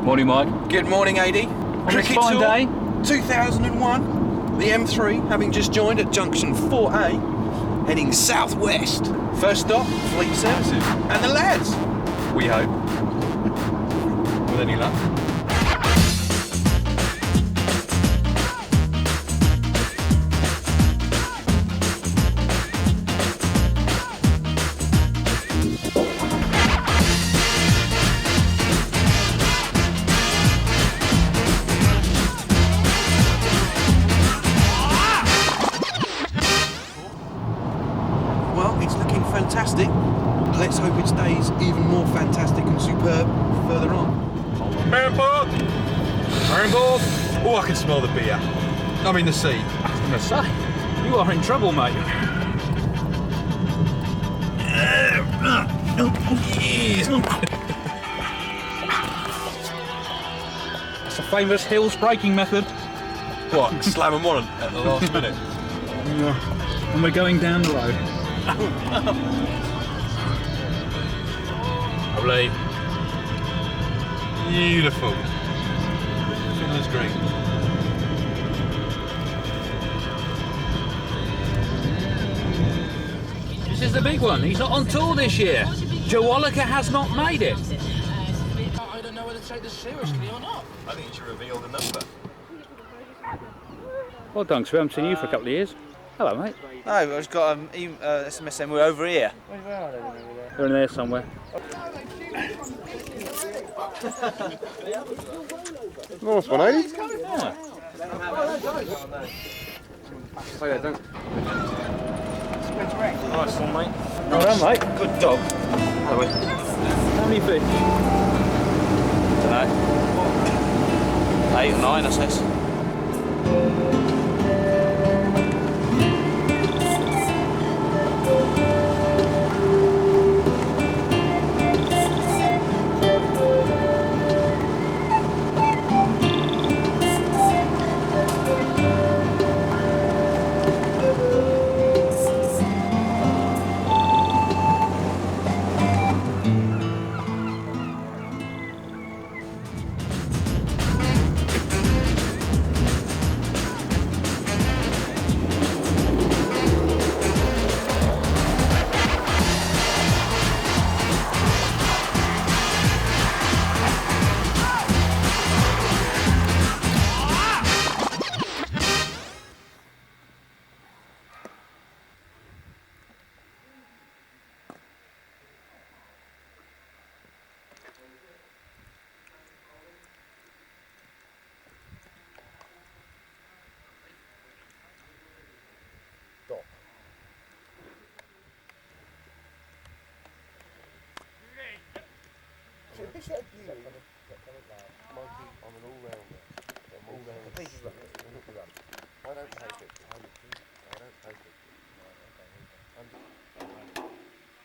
Morning, Mike. Good morning, AD. On this fine day. 2001. The M3 having just joined at junction 4A, heading southwest. First stop, Fleet Services. And the lads. We hope. With any luck. Fantastic. Let's hope it stays even more fantastic and superb further on. Marinboard! Marinboard! Oh, I can smell the beer. I mean the sea. I was going to say, you are in trouble, mate. It's a famous hills braking method. What? Slam them on at the last minute? And we're going down the road. Lovely. Beautiful. Finland's great. This is the big one. He's not on tour this year. Joe Wallaker has not made it. I don't know whether to take this seriously or not. I think you should reveal the number. Well, Dunks, we haven't seen you for a couple of years. Hello, mate. No, I've just got an SMS saying we're over here. They're in there somewhere. Nice one, eh? Yeah. Oh yeah, don't. Nice one, mate. Well done, mate. Good dog. How many fish? Dunno. 8 or 9, I says.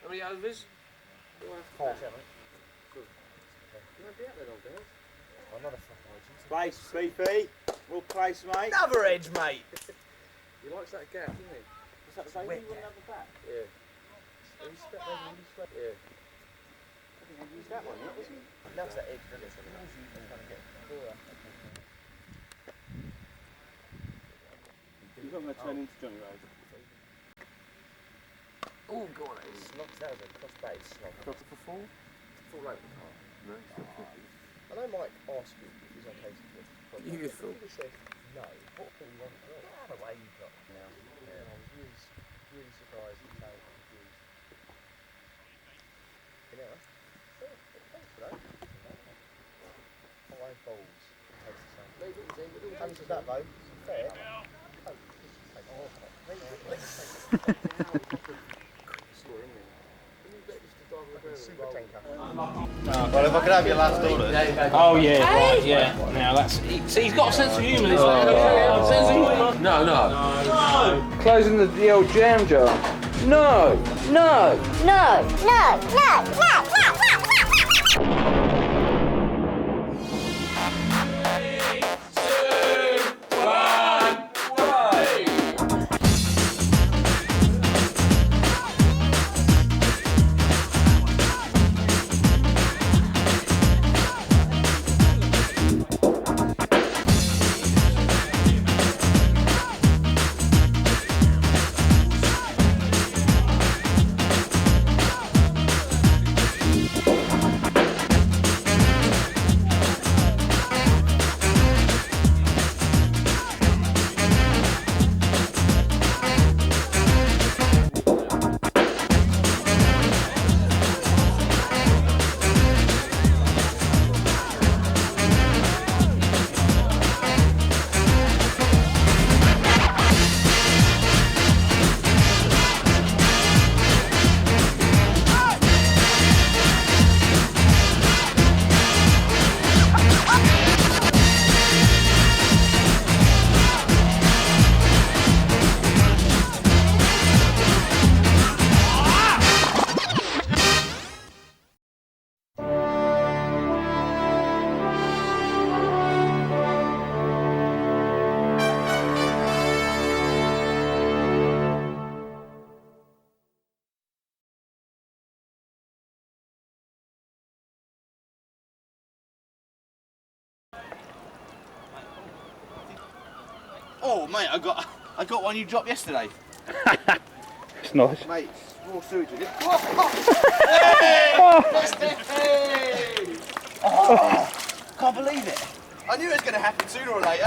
How many overs? Place, Sleepy. We'll place, mate. Another edge, mate. He likes that gap, doesn't he? Is that the same? You wouldn't have the back? Yeah. Have you stepped over and you stepped? Yeah. I think I've used that one, not was he? Loves that edge, doesn't he? He's usually trying to get clearer. He's not going to turn into Johnny Rose. Oh, go on, it's not that was a cross base. Cross for four? Full over the car. No, it's not 50. I know Mike asked you if he's okay to flip. You just thought. He said no. What do you want to do? I don't know why you got now. Yeah. I was really surprised and so confused. You know? Sure. Thanks for that. 5 balls. How much is that though? Fair. Super tanker. Well, if I could have your last order. Oh, yeah, right, yeah. Now that's... See, he's got a sense of humour, this lad. Sense of humour. No. Closing the old jam jar. No. Oh mate, I got one you dropped yesterday. It's nice. Mate, raw sewage in it. Can't believe it. I knew it was going to happen sooner or later.